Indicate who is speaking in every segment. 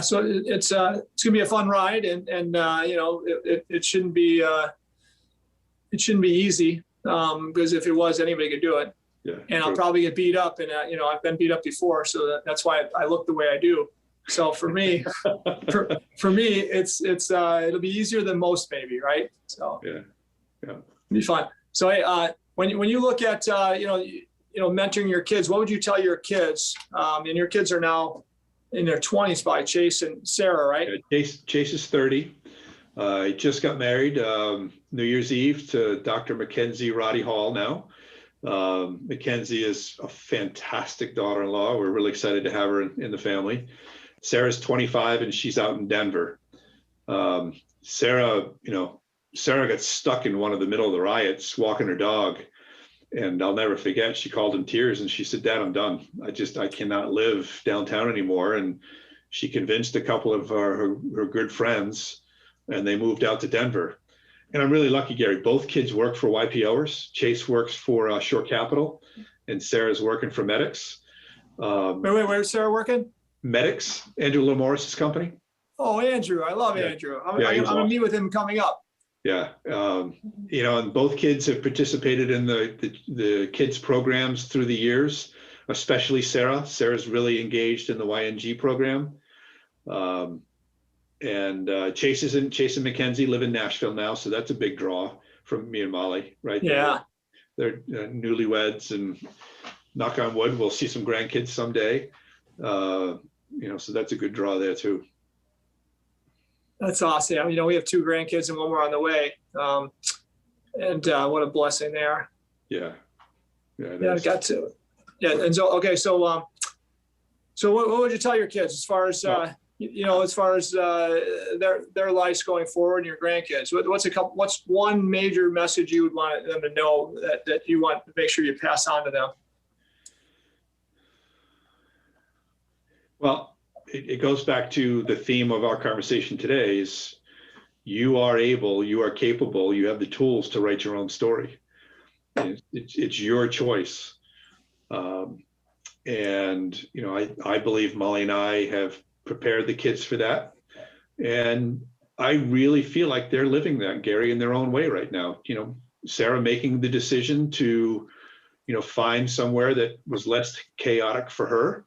Speaker 1: So it's gonna be a fun ride, and it shouldn't be easy, because if it was, anybody could do it.
Speaker 2: Yeah,
Speaker 1: and
Speaker 2: true.
Speaker 1: I'll probably get beat up, and I've been beat up before, so that's why I look the way I do. So for me, for me, it'll be easier than most, maybe, right? So
Speaker 2: Yeah,
Speaker 1: it'll be fun. So hey, when you look at mentoring your kids, what would you tell your kids? And your kids are now in their 20s, by Chase and Sarah, right?
Speaker 2: Yeah, Chase is 30. He just got married New Year's Eve to Dr. Mackenzie Roddy Hall now. Mackenzie is a fantastic daughter-in-law. We're really excited to have her in the family. Sarah's 25 and she's out in Denver. Sarah got stuck in one of the middle of the riots walking her dog. And I'll never forget, she called in tears and she said, "Dad, I'm done. I cannot live downtown anymore." And she convinced a couple of her good friends, and they moved out to Denver. And I'm really lucky, Gary. Both kids work for YPOers. Chase works for Shore Capital, and Sarah's working for Medics.
Speaker 1: Wait, where's Sarah working?
Speaker 2: Medics, Andrew Lamorris's company.
Speaker 1: Oh, Andrew. I love Andrew. I'm
Speaker 2: awesome.
Speaker 1: going to meet with him coming up.
Speaker 2: Yeah. And both kids have participated in the kids programs through the years, especially Sarah. Sarah's really engaged in the YNG program. Chase and Mackenzie live in Nashville now, so that's a big draw from me and Molly, right?
Speaker 1: Yeah.
Speaker 2: They're newlyweds, and knock on wood, we'll see some grandkids someday. So that's a good draw there too.
Speaker 1: That's awesome. We have 2 grandkids and 1 more on the way. What a blessing there.
Speaker 2: Yeah.
Speaker 1: Yeah, I got to. Yeah. And so, okay. So what would you tell your kids as far as, as far as their lives going forward and your grandkids? What's one major message you would want them to know that you want to make sure you pass on to them?
Speaker 2: Well, it goes back to the theme of our conversation today is you are capable, you have the tools to write your own story. It's your choice. I believe Molly and I have prepared the kids for that. And I really feel like they're living that, Gary, in their own way right now. Sarah making the decision to, find somewhere that was less chaotic for her,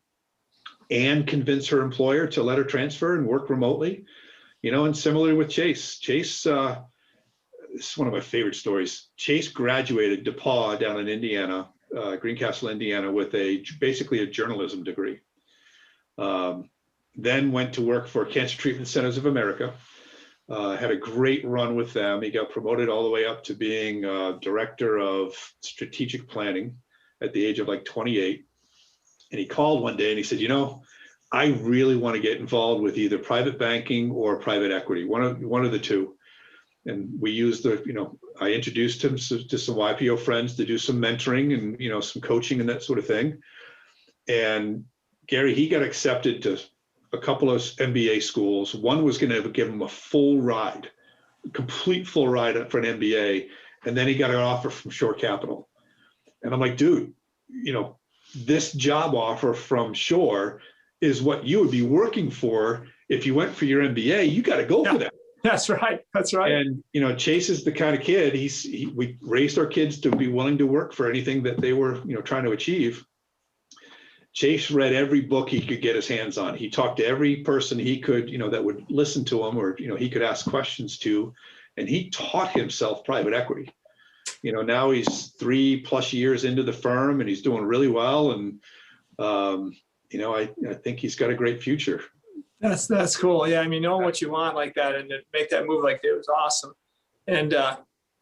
Speaker 2: and convince her employer to let her transfer and work remotely, and similarly with Chase. Chase, this is one of my favorite stories. Chase graduated DePaul down in Indiana, Greencastle, Indiana, with basically a journalism degree. Then went to work for Cancer Treatment Centers of America, had a great run with them. He got promoted all the way up to being director of strategic planning at the age of like 28. And he called one day and he said, I really want to get involved with either private banking or private equity, one of the two. And we used I introduced him to some YPO friends to do some mentoring and, some coaching and that sort of thing. And Gary, he got accepted to a couple of MBA schools. One was going to give him a complete full ride for an MBA. And then he got an offer from Shore Capital. And I'm like, dude, this job offer from Shore is what you would be working for if you went for your MBA. You got to go for that.
Speaker 1: That's right. That's right.
Speaker 2: And Chase is the kind of kid. We raised our kids to be willing to work for anything that they were trying to achieve. Chase read every book he could get his hands on. He talked to every person he could that would listen to him, or he could ask questions to, and he taught himself private equity. Now he's 3+ years into the firm and he's doing really well. And, I think he's got a great future.
Speaker 1: That's cool. Yeah. Knowing what you want like that and to make that move like that was awesome. And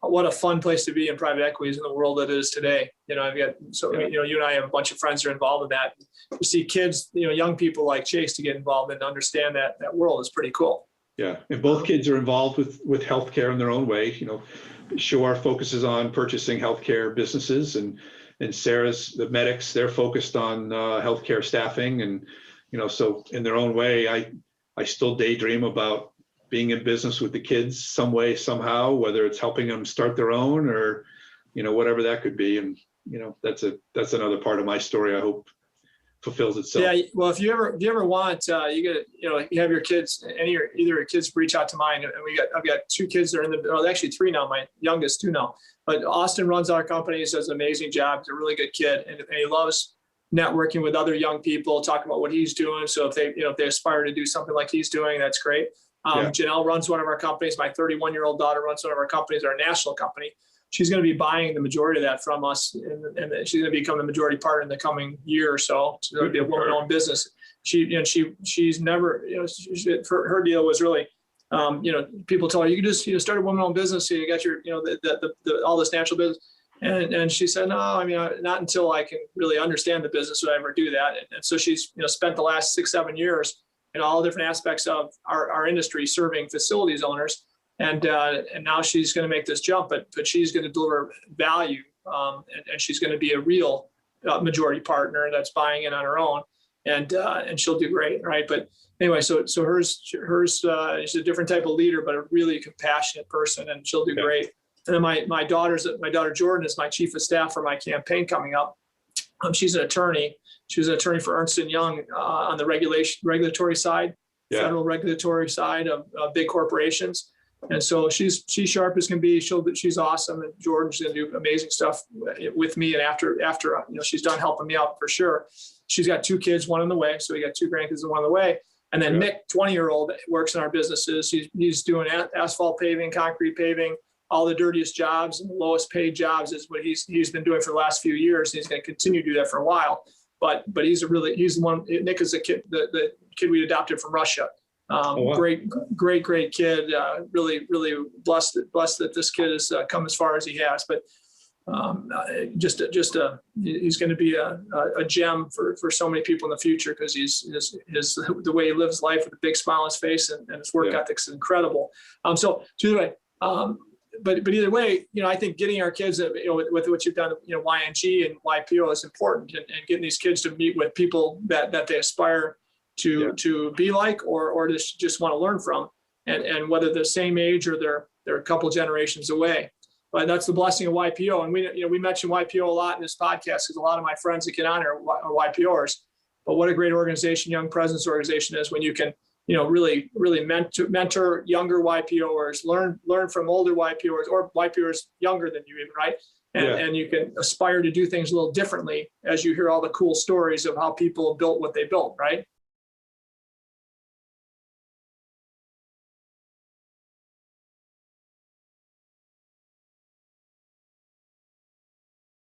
Speaker 1: what a fun place to be in private equities in the world that it is today. I've got, you and I have a bunch of friends that are involved in that. To see kids, young people like Chase to get involved and understand that world is pretty cool.
Speaker 2: Yeah. And both kids are involved with healthcare in their own way. Shore focuses on purchasing healthcare businesses, and Sarah's the Medics. They're focused on healthcare staffing, and so in their own way, I still daydream about being in business with the kids some way, somehow, whether it's helping them start their own or whatever that could be. And that's another part of my story. I hope fulfills itself.
Speaker 1: Yeah, well, if you ever want, you get, you have your kids, either your kids reach out to mine, and I've got two kids that are actually three now. My youngest two now, but Austin runs our company, does an amazing job. He's a really good kid, and he loves networking with other young people, talking about what he's doing. So if they aspire to do something like he's doing, that's great. Janelle runs one of our companies. My 31-year-old daughter runs one of our companies, our national company. She's going to be buying the majority of that from us, and she's going to become the majority partner in the coming year or so. She's going to be a woman-owned business. She's never, her deal was really, people tell her, you can just, start a woman-owned business. So you got your, all this natural business. And she said, no, I mean, not until I can really understand the business would I ever do that. And so she's, spent the last 6-7 years in all different aspects of our industry serving facilities owners. And now she's going to make this jump, but she's going to deliver value, and she's going to be a real majority partner that's buying in on her own, and she'll do great, right? But anyway, so hers she's a different type of leader, but a really compassionate person, and she'll do great. And then my daughter Jordan is my chief of staff for my campaign coming up. She's an attorney. She was an attorney for Ernst & Young on the regulatory side, federal regulatory side of big corporations. And so she's sharp as can be. She's awesome. And Jordan's going to do amazing stuff with me. And after she's done helping me out for sure. She's got 2 kids, one on the way. So we got 2 grandkids and one on the way. And then Nick, 20-year-old, works in our businesses. He's doing asphalt paving, concrete paving, all the dirtiest jobs and the lowest paid jobs is what he's been doing for the last few years. And he's going to continue to do that for a while. But he's the one. Nick is the kid we adopted from Russia. Great kid. Really blessed that this kid has come as far as he has. But he's going to be a gem for so many people in the future, because the way he lives life with a big smile on his face, and his work ethic's incredible. So anyway, but either way, I think getting our kids, with what you've done, YNG and YPO is important, and getting these kids to meet with people that they aspire to be like, or just want to learn from, and whether they're the same age or they're a couple generations away. But that's the blessing of YPO. And we mention YPO a lot in this podcast because a lot of my friends that get on are YPOers. But what a great organization Young Presidents Organization is, when you can really mentor younger YPOers, learn from older YPOers, or YPOers younger than you even, right? And you can aspire to do things a little differently as you hear all the cool stories of how people built what they built, right?